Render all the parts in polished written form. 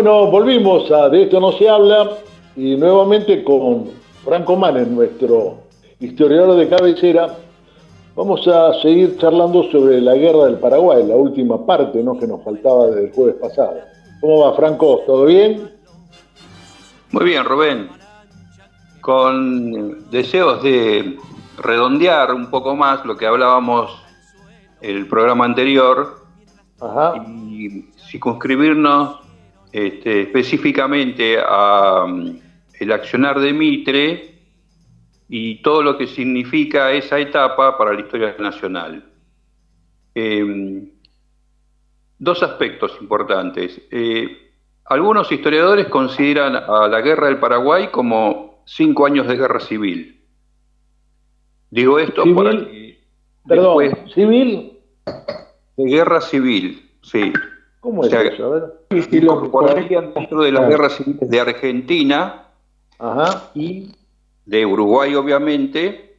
Bueno, volvimos a De esto no se habla y nuevamente con Franco Manes, nuestro historiador de cabecera. Vamos a seguir charlando sobre la guerra del Paraguay, la última parte, ¿no?, que nos faltaba desde el jueves pasado. ¿Cómo va, Franco? ¿Todo bien? Muy bien, Rubén, con deseos de redondear un poco más lo que hablábamos el programa anterior Ajá. y circunscribirnos específicamente a el accionar de Mitre y todo lo que significa esa etapa para la historia nacional. Dos aspectos importantes. Algunos historiadores consideran a la Guerra del Paraguay como 5 años de guerra civil. Digo esto para Civil, que después perdón, civil, de guerra civil, sí. ¿cómo O es sea, eso? A ver. Sí, sí, incorporarían dentro de las guerras civiles de Argentina Ajá. y de Uruguay, obviamente,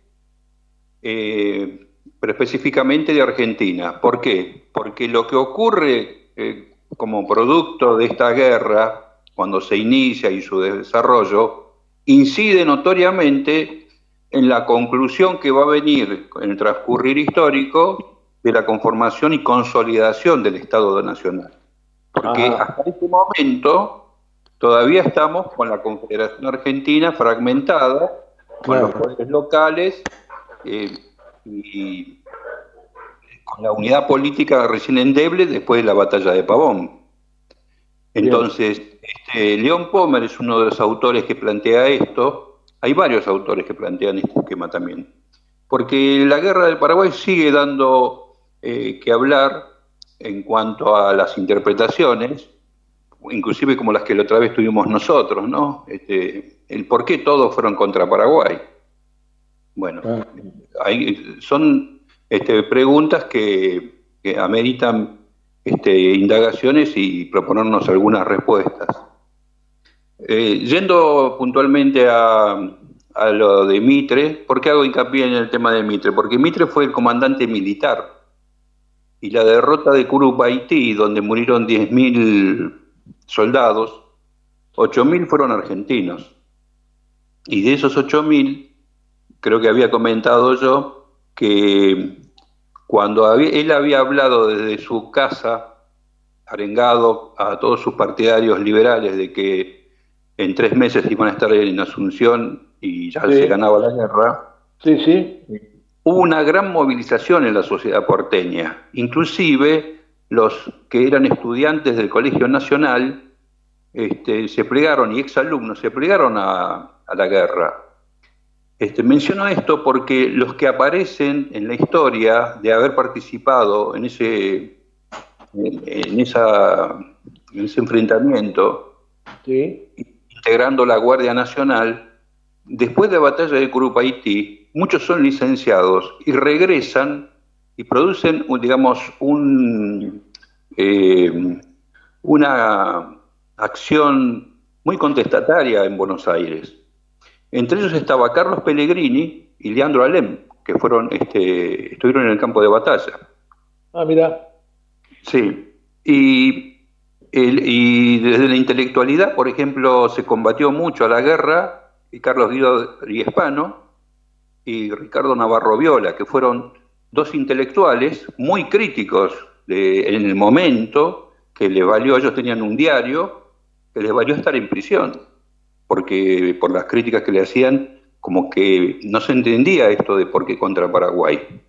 pero específicamente de Argentina. ¿Por qué? Porque lo que ocurre como producto de esta guerra, cuando se inicia y su desarrollo, incide notoriamente en la conclusión que va a venir en el transcurrir histórico de la conformación y consolidación del Estado nacional. Porque Ajá. hasta este momento todavía estamos con la Confederación Argentina fragmentada, con los poderes locales y con la unidad política recién endeble después de la batalla de Pavón. Entonces, León Pommer es uno de los autores que plantea esto. Hay varios autores que plantean este esquema también. Porque la guerra del Paraguay sigue dando que hablar en cuanto a las interpretaciones, inclusive como las que la otra vez tuvimos nosotros, ¿no? El por qué todos fueron contra Paraguay. Bueno, son preguntas que ameritan indagaciones y proponernos algunas respuestas. Yendo puntualmente a lo de Mitre, ¿por qué hago hincapié en el tema de Mitre? Porque Mitre fue el comandante militar y la derrota de Curupaytí, donde murieron 10.000 soldados, 8.000 fueron argentinos. Y de esos 8.000, creo que había comentado yo que cuando él había hablado desde su casa, arengado a todos sus partidarios liberales de que en 3 meses iban a estar en Asunción y ya se ganaba la guerra, hubo una gran movilización en la sociedad porteña. Inclusive los que eran estudiantes del Colegio Nacional se plegaron, y exalumnos se plegaron a la guerra. Menciono esto porque los que aparecen en la historia de haber participado en ese enfrentamiento, integrando la Guardia Nacional, después de la batalla de Curupaytí, muchos son licenciados y regresan y producen, digamos, una acción muy contestataria en Buenos Aires. Entre ellos estaba Carlos Pellegrini y Leandro Alem, que estuvieron en el campo de batalla. Ah, mira. Sí, y desde la intelectualidad, por ejemplo, se combatió mucho a la guerra, y Carlos Guido Riespano y Ricardo Navarro Viola, que fueron dos intelectuales muy críticos en el momento, que les valió, ellos tenían un diario, que les valió estar en prisión, porque por las críticas que le hacían, como que no se entendía esto de por qué contra Paraguay.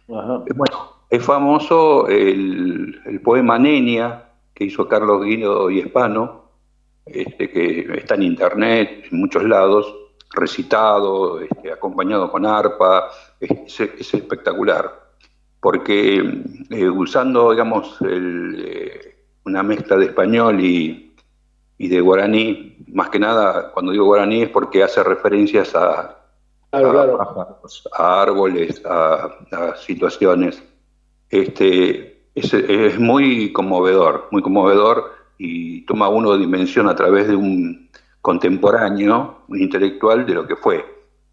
Ajá. Bueno, es famoso el poema Nenia que hizo Carlos Guido Hispano, que está en internet, en muchos lados, recitado, acompañado con arpa, es espectacular, porque usando, digamos, una mezcla de español y de guaraní, más que nada, cuando digo guaraní es porque hace referencias a pájaros, a árboles, a situaciones. Es muy conmovedor y toma uno dimensión a través de un contemporáneo, un intelectual de lo que fue.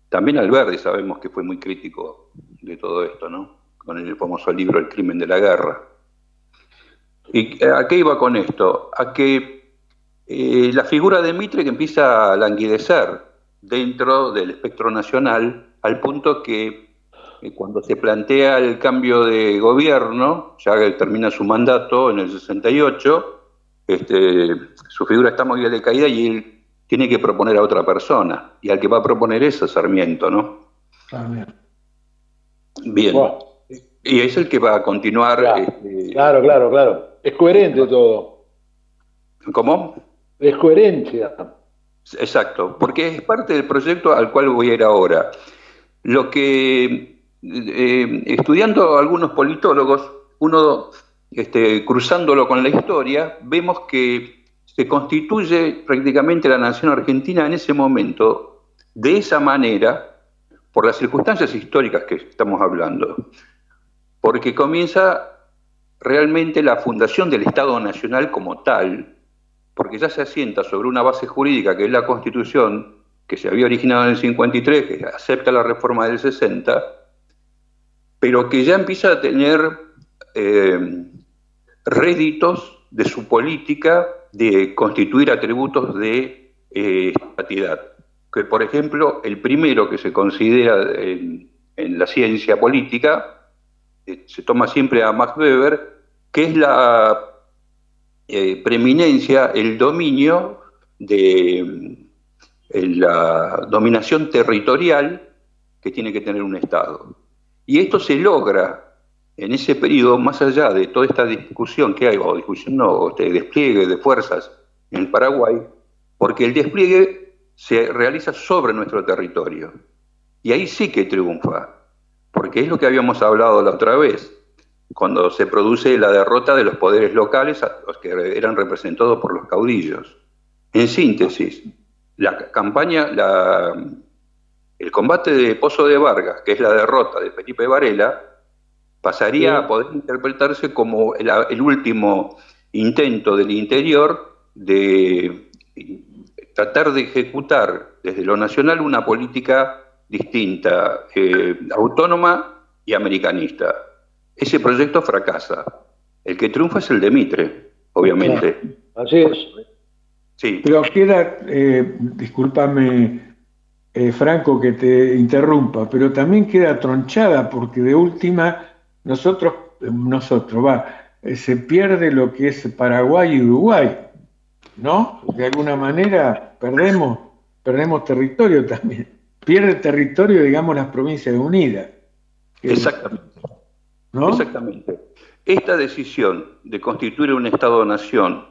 También Alberdi sabemos que fue muy crítico de todo esto, ¿no? Con el famoso libro El crimen de la guerra. ¿Y a qué iba con esto? A que la figura de Mitre que empieza a languidecer dentro del espectro nacional, al punto que cuando se plantea el cambio de gobierno, ya que termina su mandato en el 68, su figura está muy decaída y él tiene que proponer a otra persona, y al que va a proponer es a Sarmiento, ¿no? También. Bien. Bueno, Y es el que va a continuar. claro, claro. Es coherente todo. ¿Cómo? Es coherencia. Exacto, porque es parte del proyecto al cual voy a ir ahora. Lo que, estudiando algunos politólogos, uno, cruzándolo con la historia, vemos que se constituye prácticamente la nación argentina en ese momento de esa manera, por las circunstancias históricas que estamos hablando, porque comienza realmente la fundación del Estado Nacional como tal, porque ya se asienta sobre una base jurídica que es la Constitución, que se había originado en el 53, que acepta la reforma del 60, pero que ya empieza a tener réditos de su política de constituir atributos de estatidad. Que, por ejemplo, el primero que se considera en la ciencia política, se toma siempre a Max Weber, que es la preeminencia, el dominio de la dominación territorial que tiene que tener un Estado. Y esto se logra en ese periodo, más allá de toda esta discusión que hay, o discusión no, despliegue de fuerzas en Paraguay, porque el despliegue se realiza sobre nuestro territorio. Y ahí sí que triunfa, porque es lo que habíamos hablado la otra vez, cuando se produce la derrota de los poderes locales, los que eran representados por los caudillos. En síntesis, la campaña, el combate de Pozo de Vargas, que es la derrota de Felipe Varela, pasaría a poder interpretarse como el último intento del interior de tratar de ejecutar desde lo nacional una política distinta, autónoma y americanista. Ese proyecto fracasa. El que triunfa es el de Mitre, obviamente. Claro. Así es. Sí. Pero queda, discúlpame, Franco, que te interrumpa, pero también queda tronchada porque de última se pierde lo que es Paraguay y Uruguay, ¿no? De alguna manera perdemos territorio también. Pierde territorio, digamos, las provincias unidas. Exactamente. ¿No? Exactamente. Esta decisión de constituir un Estado-nación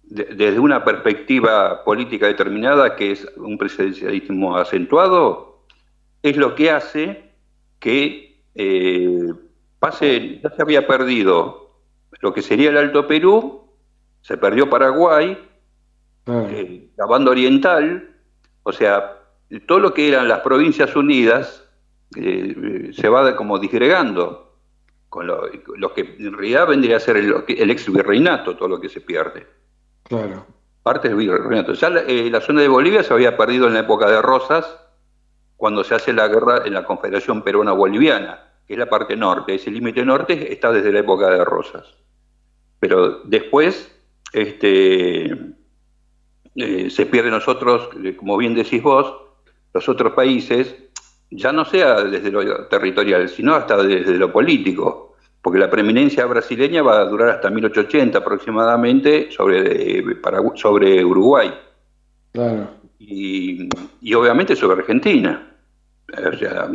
desde una perspectiva política determinada, que es un presidencialismo acentuado, es lo que hace que ya se había perdido lo que sería el Alto Perú, se perdió Paraguay, la banda oriental, o sea, todo lo que eran las provincias unidas se va como disgregando, con lo que en realidad vendría a ser el ex virreinato, todo lo que se pierde. Claro. Parte del virreinato. Ya la zona de Bolivia se había perdido en la época de Rosas, cuando se hace la guerra en la Confederación Peruana-Boliviana, que es la parte norte. Ese límite norte está desde la época de Rosas. Pero después se pierden nosotros, como bien decís vos, los otros países, ya no sea desde lo territorial, sino hasta desde lo político, porque la preeminencia brasileña va a durar hasta 1880 aproximadamente sobre Uruguay. Claro. Y obviamente sobre Argentina, o sea,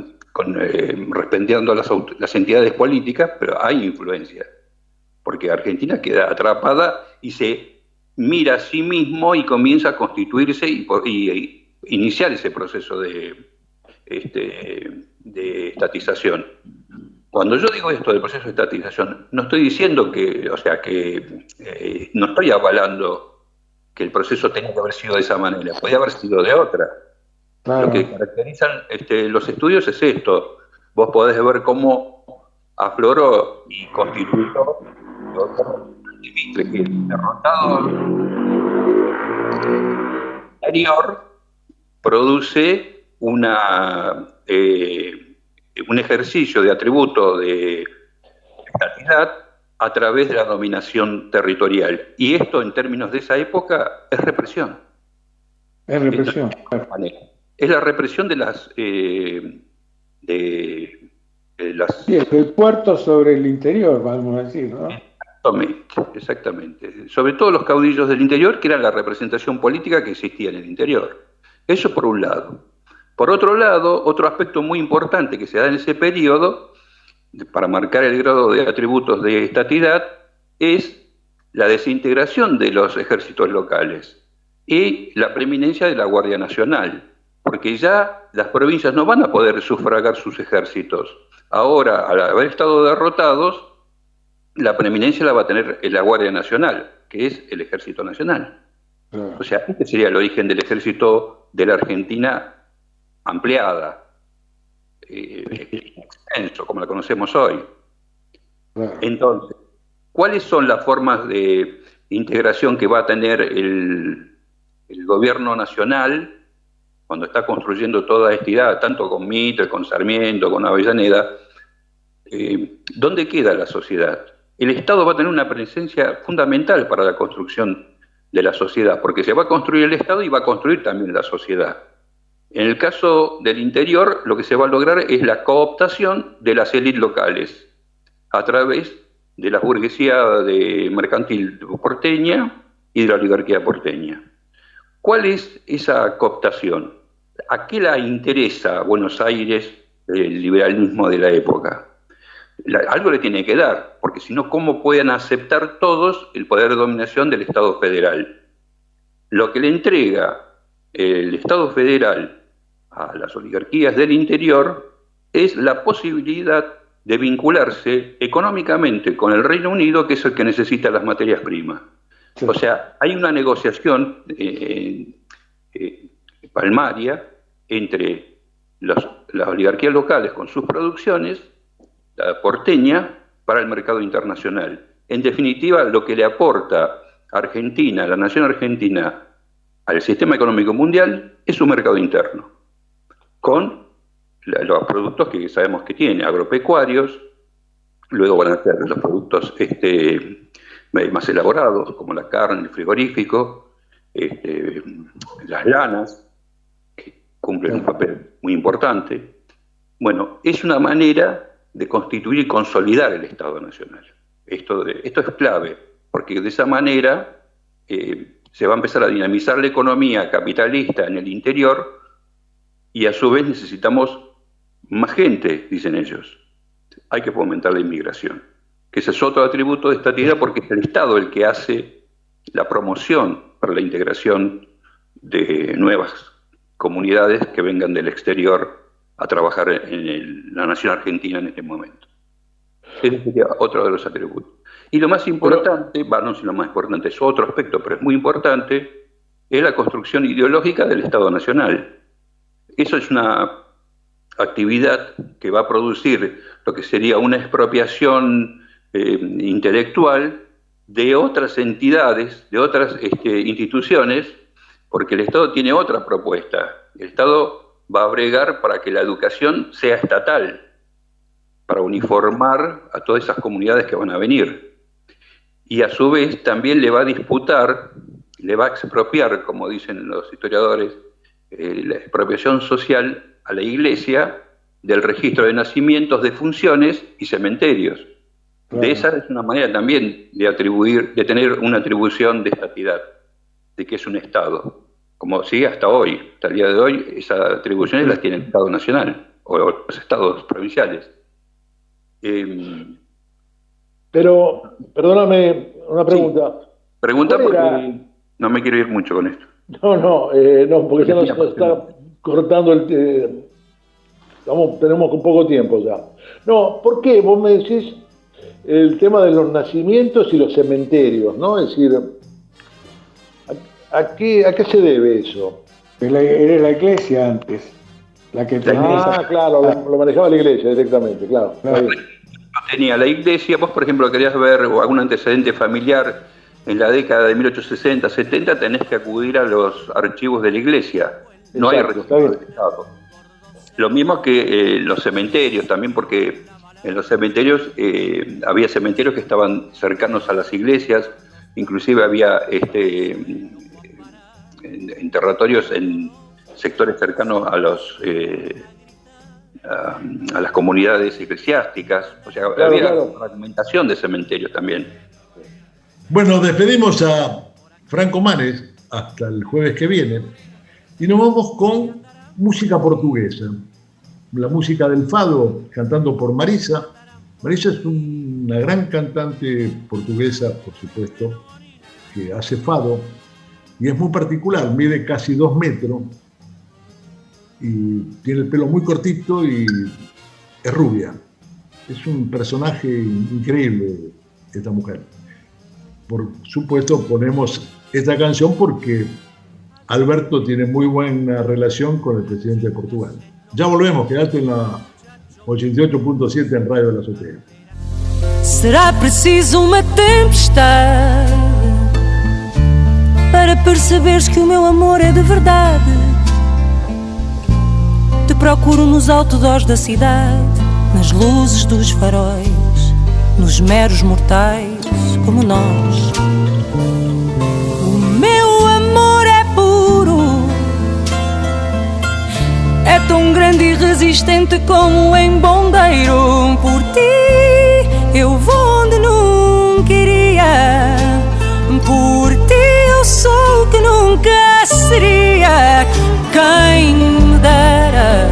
respetando las entidades políticas, pero hay influencia, porque Argentina queda atrapada y se mira a sí mismo y comienza a constituirse y iniciar ese proceso de estatización. Cuando yo digo esto del proceso de estatización, no estoy diciendo no estoy avalando que el proceso tenía que haber sido de esa manera, podía haber sido de otra. Claro. Lo que caracterizan los estudios es esto. Vos podés ver cómo afloró y constituyó que el derrotado anterior produce un ejercicio de atributo de estatidad a través de la dominación territorial. Y esto, en términos de esa época, es represión. Es represión. Es la represión de las... Sí, el puerto sobre el interior, vamos a decir, ¿no? Exactamente. Sobre todo los caudillos del interior, que eran la representación política que existía en el interior. Eso por un lado. Por otro lado, otro aspecto muy importante que se da en ese periodo, para marcar el grado de atributos de estatidad, es la desintegración de los ejércitos locales y la preeminencia de la Guardia Nacional, porque ya las provincias no van a poder sufragar sus ejércitos. Ahora, al haber estado derrotados, la preeminencia la va a tener la Guardia Nacional, que es el Ejército Nacional. O sea, este sería el origen del ejército de la Argentina ampliada, extenso, como la conocemos hoy. Entonces, ¿cuáles son las formas de integración que va a tener el gobierno nacional cuando está construyendo toda esta idea, tanto con Mitre, con Sarmiento, con Avellaneda? ¿Dónde queda la sociedad? El Estado va a tener una presencia fundamental para la construcción de la sociedad, porque se va a construir el Estado y va a construir también la sociedad. En el caso del interior, lo que se va a lograr es la cooptación de las élites locales a través de la burguesía mercantil porteña y de la oligarquía porteña. ¿Cuál es esa cooptación? ¿A qué la interesa a Buenos Aires el liberalismo de la época? Algo le tiene que dar, porque si no, ¿cómo pueden aceptar todos el poder de dominación del Estado federal? Lo que le entrega el Estado federal a las oligarquías del interior es la posibilidad de vincularse económicamente con el Reino Unido, que es el que necesita las materias primas. Sí. O sea, hay una negociación palmaria entre las oligarquías locales con sus producciones, la porteña, para el mercado internacional. En definitiva, lo que le aporta Argentina, la nación argentina, al sistema económico mundial es su mercado interno, con los productos que sabemos que tiene, agropecuarios, luego van a ser los productos más elaborados, como la carne, el frigorífico, las lanas, que cumplen un papel muy importante. Bueno, es una manera de constituir y consolidar el Estado Nacional. Esto es clave, porque de esa manera se va a empezar a dinamizar la economía capitalista en el interior y a su vez necesitamos más gente, dicen ellos. Hay que fomentar la inmigración, que ese es otro atributo de estatidad, porque es el Estado el que hace la promoción para la integración de nuevas comunidades que vengan del exterior a trabajar en la nación argentina en este momento. Ese sería otro de los atributos. Y lo más importante, no sé, lo más importante, es otro aspecto, pero es muy importante, es la construcción ideológica del Estado Nacional. Eso es una actividad que va a producir lo que sería una expropiación intelectual de otras entidades, de otras instituciones, porque el Estado tiene otra propuesta. El Estado va a bregar para que la educación sea estatal, para uniformar a todas esas comunidades que van a venir. Y a su vez también le va a disputar, le va a expropiar, como dicen los historiadores, la expropiación social a la Iglesia del registro de nacimientos, de funciones y cementerios. Claro. De esa es una manera también de tener una atribución de estatidad, de que es un Estado. Como sigue hasta hoy, hasta el día de hoy, esas atribuciones las tiene el Estado Nacional o los estados provinciales. Pero, perdóname, una pregunta. Pregunta porque no me quiero ir mucho con esto. No, porque ya nos está cortando tenemos con poco tiempo ya. No, ¿por qué? Vos me decís el tema de los nacimientos y los cementerios, ¿no? Es decir, ¿a qué se debe eso? Era la iglesia antes, la que tenía... claro, lo manejaba la iglesia directamente, claro. Tenía la iglesia, vos por ejemplo querías ver algún antecedente familiar en la década de 1860-70, tenés que acudir a los archivos de la iglesia. No hay registro del Estado. Lo mismo que los cementerios también, porque En los cementerios, había cementerios que estaban cercanos a las iglesias, inclusive había enterratorios en sectores cercanos a a las comunidades eclesiásticas. O sea, Claro, había claro. fragmentación de cementerios también. Bueno, despedimos a Franco Manes hasta el jueves que viene y nos vamos con música portuguesa. La música del fado, cantando por Marisa. Marisa es una gran cantante portuguesa, por supuesto, que hace fado y es muy particular, mide casi 2 metros y tiene el pelo muy cortito y es rubia. Es un personaje increíble esta mujer. Por supuesto ponemos esta canción porque Alberto tiene muy buena relación con el presidente de Portugal. Ya volvemos, quedate en la 88.7 en Radio de la Azotea. Será preciso uma tempestade para perceberes que o meu amor é de verdade. Te procuro nos outdoors da cidade, nas luzes dos faróis, nos meros mortais como nós. O meu amor é puro, é tão grande e resistente como um embondeiro. Por ti eu vou onde nunca iria, por ti eu sou o que nunca seria. Quem me dera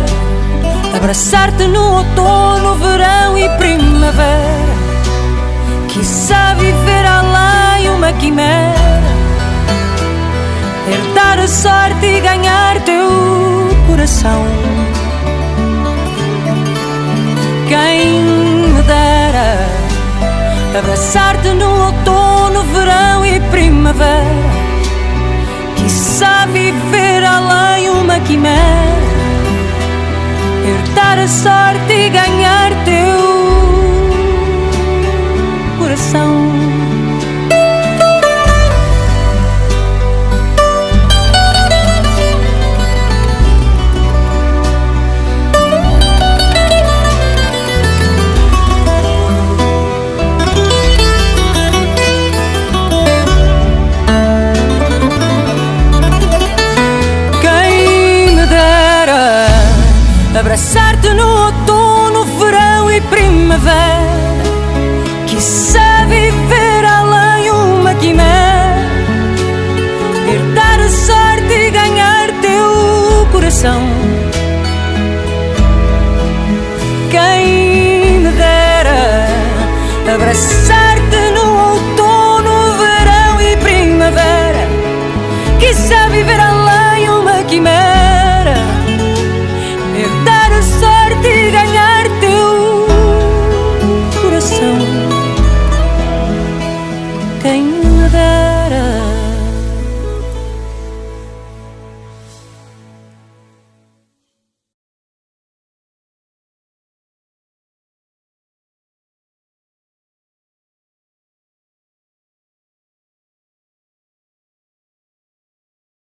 abraçar-te no outono, verão e primavera, quiçá viver além uma quimera, herdar a sorte e ganhar teu coração. Quem me dera abraçar-te no outono, verão e primavera, quiçá viver além uma quimera, herdar a sorte e ganhar teu coração. Abraçar-te no outono, verão e primavera, quiçá viver além uma quimera, herdar a sorte e ganhar teu coração. Quem me dera abraçar-te no outono, verão e primavera, quiçá viver além uma quimera,